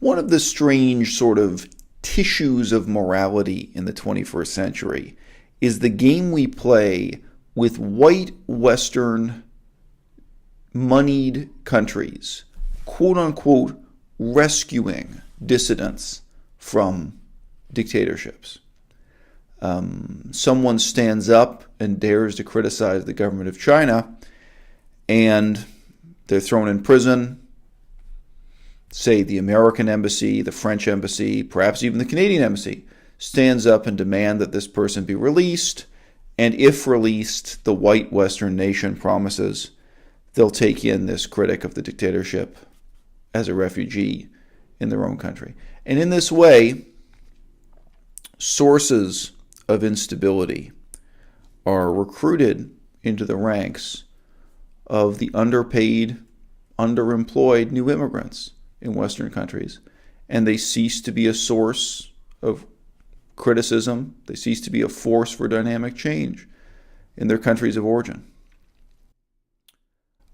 One of the strange sort of tissues of morality in the 21st century is the game we play with white Western moneyed countries, quote unquote, rescuing dissidents from dictatorships. Someone stands up and dares to criticize the government of China, and they're thrown in prison. Say the American embassy, the French embassy, perhaps even the Canadian embassy stands up and demand that this person be released, and if released, the white Western nation promises they'll take in this critic of the dictatorship as a refugee in their own country. And in this way, sources of instability are recruited into the ranks of the underpaid, underemployed new immigrants in Western countries, and they cease to be a source of criticism. They cease to be a force for dynamic change in their countries of origin.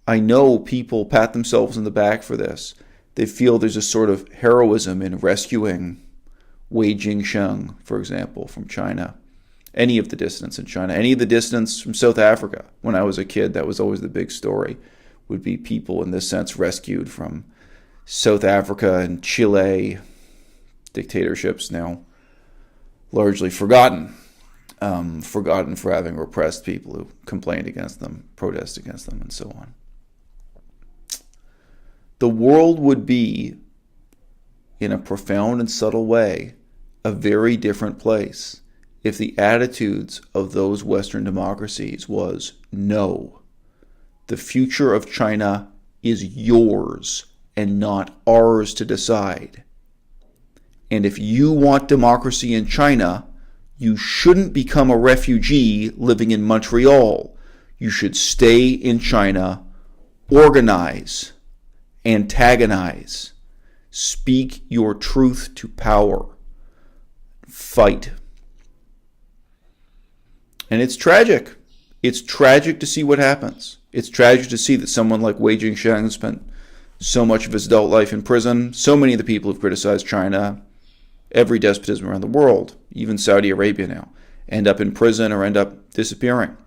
I know people pat themselves on the back for this. They feel there's a sort of heroism in rescuing Wei Jingsheng, for example, from China. Any of the dissidents in China, any of the dissidents from South Africa. When I was a kid, that was always the big story, would be people in this sense rescued from South Africa and Chile, dictatorships now largely forgotten for having repressed people who complained against them, protested against them, and so on. The world would be, in a profound and subtle way, a very different place if the attitudes of those Western democracies was, no, the future of China is yours and not ours to decide. And if you want democracy in China, you shouldn't become a refugee living in Montreal. You should stay in China, organize, antagonize, speak your truth to power, fight. And it's tragic. It's tragic to see what happens. It's tragic to see that someone like Wei Jingsheng spent so much of his adult life in prison. So many of the people who've criticized China, every despotism around the world, even Saudi Arabia now, end up in prison or end up disappearing.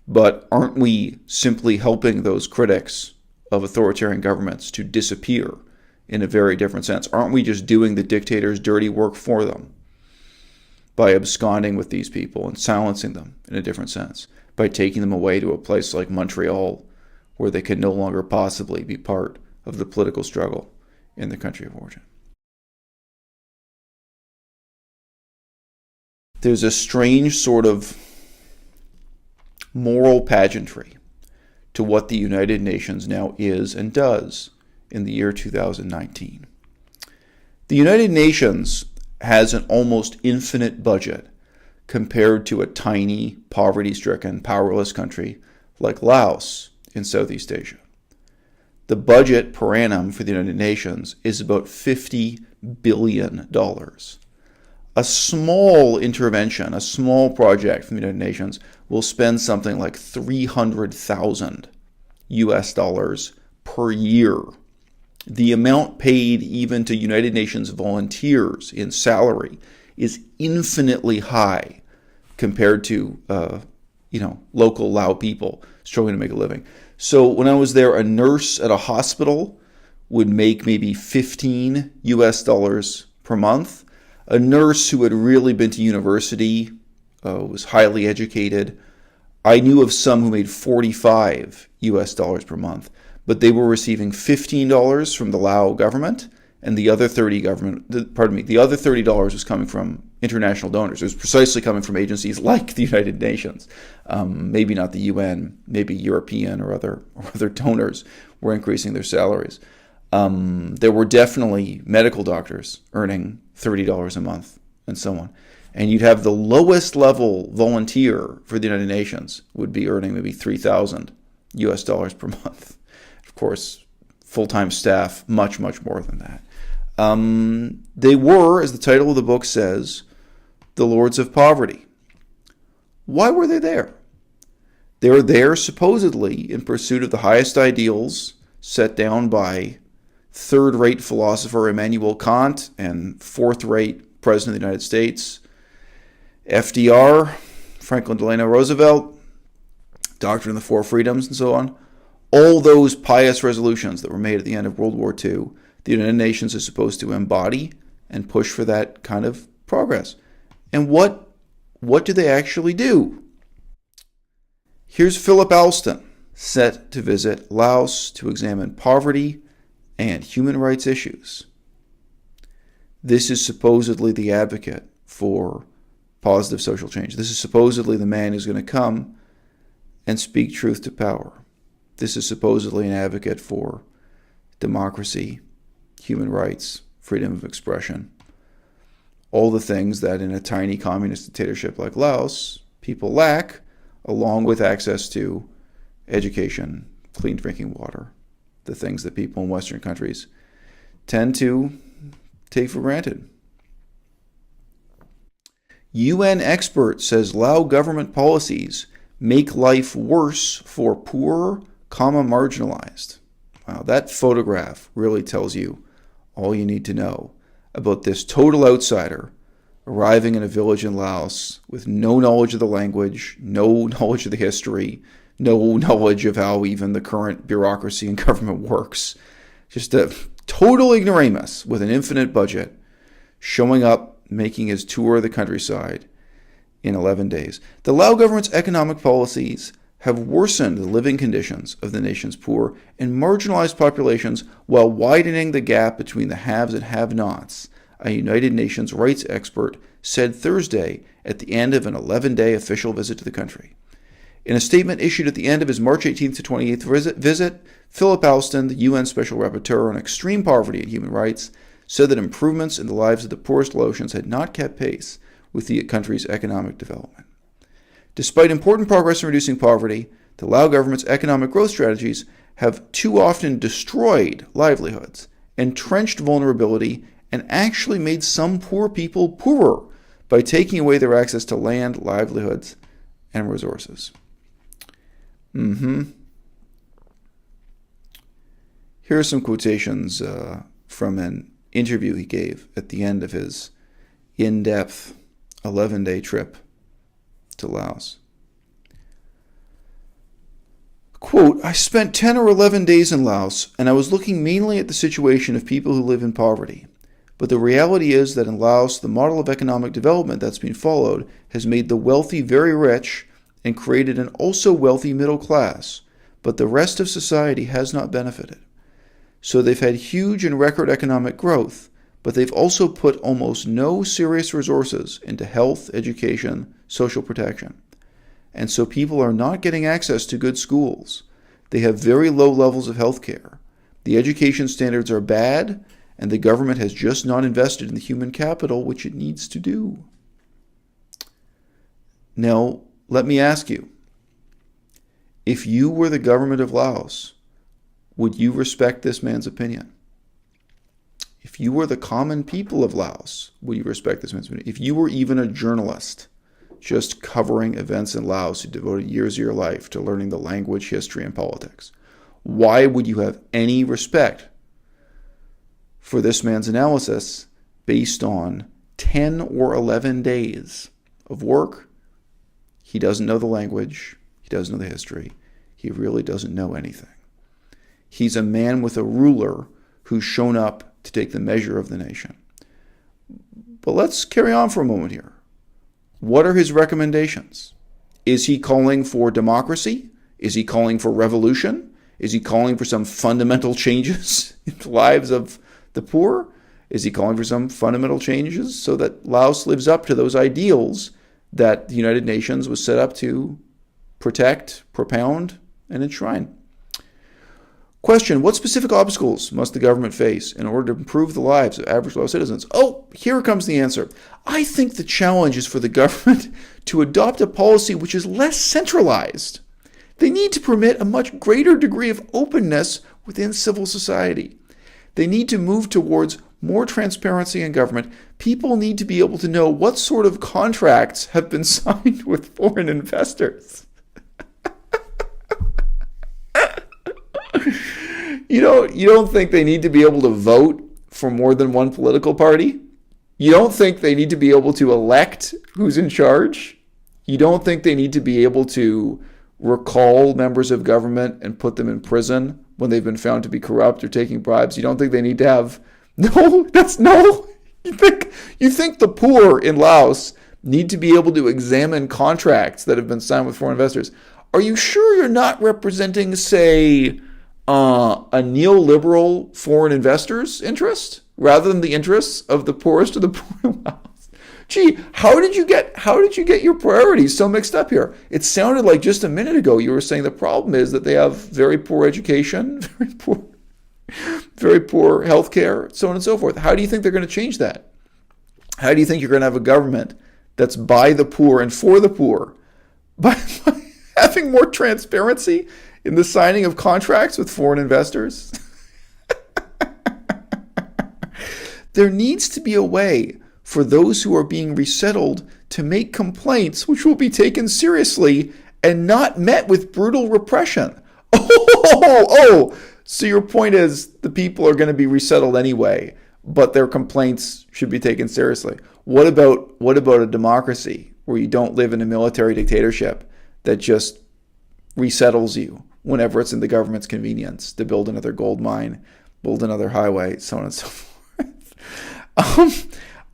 But aren't we simply helping those critics of authoritarian governments to disappear in a very different sense? Aren't we just doing the dictator's dirty work for them by absconding with these people and silencing them in a different sense, by taking them away to a place like Montreal where they can no longer possibly be part of the political struggle in their country of origin? There's a strange sort of moral pageantry to what the United Nations now is and does in the year 2019. The United Nations has an almost infinite budget compared to a tiny, poverty-stricken, powerless country like Laos in Southeast Asia. The budget per annum for the United Nations is about $50 billion. A small intervention, a small project from the United Nations will spend something like $300,000 per year. The amount paid even to United Nations volunteers in salary is infinitely high compared to local Lao people struggling to make a living. So when I was there, a nurse at a hospital would make maybe $15 per month. A nurse who had really been to university, was highly educated. I knew of some who made $45 per month, but they were receiving $15 from the Lao government, and the other $30 was coming from international donors. It was precisely coming from agencies like the United Nations, maybe not the UN, maybe European or other donors were increasing their salaries. There were definitely medical doctors earning $30 a month and so on. And you'd have the lowest level volunteer for the United Nations would be earning maybe $3,000 per month. Of course, full-time staff, much, much more than that. They were, as the title of the book says, the Lords of Poverty. Why were they there? They were there supposedly in pursuit of the highest ideals set down by third-rate philosopher Immanuel Kant and fourth-rate President of the United States, FDR, Franklin Delano Roosevelt, Doctrine of the Four Freedoms, and so on. All those pious resolutions that were made at the end of World War II, the United Nations is supposed to embody and push for that kind of progress. And what do they actually do? Here's Philip Alston, set to visit Laos to examine poverty and human rights issues. This is supposedly the advocate for positive social change. This is supposedly the man who's going to come and speak truth to power. This is supposedly an advocate for democracy, human rights, freedom of expression, all the things that in a tiny communist dictatorship like Laos, people lack, along with access to education, clean drinking water, the things that people in Western countries tend to take for granted. UN expert says Lao government policies make life worse for poor, marginalized. Wow, that photograph really tells you all you need to know about this total outsider arriving in a village in Laos with no knowledge of the language, no knowledge of the history, no knowledge of how even the current bureaucracy and government works. Just a total ignoramus with an infinite budget, showing up, making his tour of the countryside in 11 days. The Lao government's economic policies have worsened the living conditions of the nation's poor and marginalized populations while widening the gap between the haves and have-nots, a United Nations rights expert said Thursday at the end of an 11-day official visit to the country. In a statement issued at the end of his March 18th to 28th visit, Philip Alston, the UN Special Rapporteur on Extreme Poverty and Human Rights, said that improvements in the lives of the poorest Laotians had not kept pace with the country's economic development. Despite important progress in reducing poverty, the Lao government's economic growth strategies have too often destroyed livelihoods, entrenched vulnerability, and actually made some poor people poorer by taking away their access to land, livelihoods, and resources. Here are some quotations from an interview he gave at the end of his in-depth 11-day trip to Laos. Quote, I spent 10 or 11 days in Laos, and I was looking mainly at the situation of people who live in poverty. But the reality is that in Laos, the model of economic development that's been followed has made the wealthy very rich and created an also wealthy middle class, but the rest of society has not benefited. So they've had huge and record economic growth, but they've also put almost no serious resources into health, education, social protection. And so people are not getting access to good schools. They have very low levels of health care. The education standards are bad, and the government has just not invested in the human capital which it needs to do. Now, let me ask you, if you were the government of Laos, would you respect this man's opinion? If you were the common people of Laos, would you respect this man's opinion? If you were even a journalist just covering events in Laos who devoted years of your life to learning the language, history, and politics, why would you have any respect for this man's analysis based on 10 or 11 days of work? He doesn't know the language. He doesn't know the history. He really doesn't know anything. He's a man with a ruler who's shown up to take the measure of the nation. But let's carry on for a moment here. What are his recommendations? Is he calling for democracy? Is he calling for revolution? Is he calling for some fundamental changes in the lives of the poor? Is he calling for some fundamental changes so that Laos lives up to those ideals that the United Nations was set up to protect, propound, and enshrine? Question, what specific obstacles must the government face in order to improve the lives of average Lao citizens? Oh, here comes the answer. I think the challenge is for the government to adopt a policy which is less centralized. They need to permit a much greater degree of openness within civil society. They need to move towards more transparency in government. People need to be able to know what sort of contracts have been signed with foreign investors. You don't think they need to be able to vote for more than one political party? You don't think they need to be able to elect who's in charge? You don't think they need to be able to recall members of government and put them in prison when they've been found to be corrupt or taking bribes? You don't think they need to have... No. You think the poor in Laos need to be able to examine contracts that have been signed with foreign investors? Are you sure you're not representing, say, a neoliberal foreign investor's interest rather than the interests of the poorest of the poor in Laos? Gee, how did you get your priorities so mixed up here? It sounded like just a minute ago you were saying the problem is that they have very poor education, very poor healthcare, so on and so forth. How do you think they're going to change that? How do you think you're going to have a government that's by the poor and for the poor by having more transparency in the signing of contracts with foreign investors? There needs to be a way for those who are being resettled to make complaints which will be taken seriously and not met with brutal repression. So your point is the people are going to be resettled anyway, but their complaints should be taken seriously. What about a democracy where you don't live in a military dictatorship that just resettles you whenever it's in the government's convenience to build another gold mine, build another highway, so on and so forth?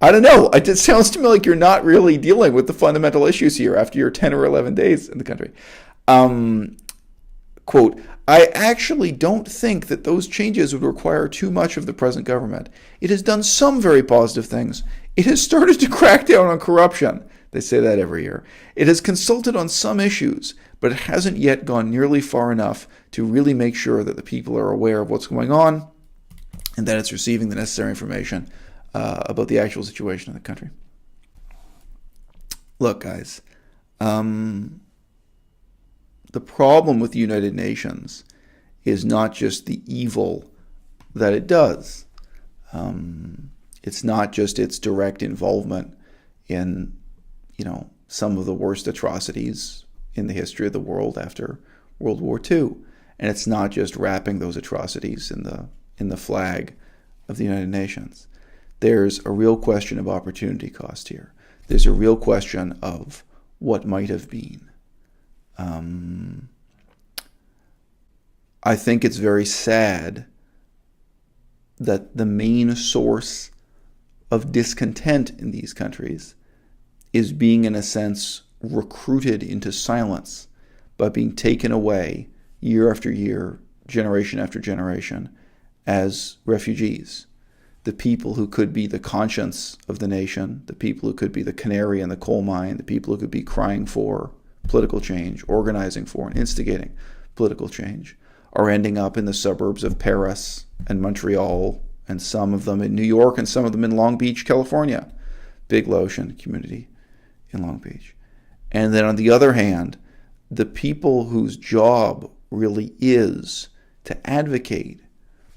I don't know. It sounds to me like you're not really dealing with the fundamental issues here after your 10 or 11 days in the country. Quote, I actually don't think that those changes would require too much of the present government. It has done some very positive things. It has started to crack down on corruption. They say that every year. It has consulted on some issues, but it hasn't yet gone nearly far enough to really make sure that the people are aware of what's going on and that it's receiving the necessary information about the actual situation in the country. Look, guys, the problem with the United Nations is not just the evil that it does. It's not just its direct involvement in, some of the worst atrocities in the history of the world after World War II. And it's not just wrapping those atrocities in the flag of the United Nations. There's a real question of opportunity cost here. There's a real question of what might have been. I think it's very sad that the main source of discontent in these countries is being, in a sense, recruited into silence by being taken away year after year, generation after generation, as refugees. The people who could be the conscience of the nation, the people who could be the canary in the coal mine, the people who could be crying for political change, organizing for and instigating political change, are ending up in the suburbs of Paris and Montreal, and some of them in New York, and some of them in Long Beach, California, big Laotian community in Long Beach. And then on the other hand, the people whose job really is to advocate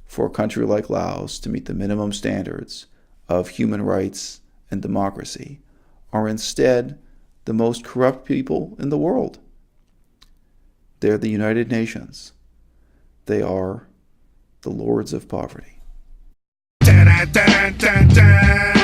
for a country like Laos to meet the minimum standards of human rights and democracy are instead the most corrupt people in the world. They're the United Nations. They are the lords of poverty. Dun, dun, dun, dun.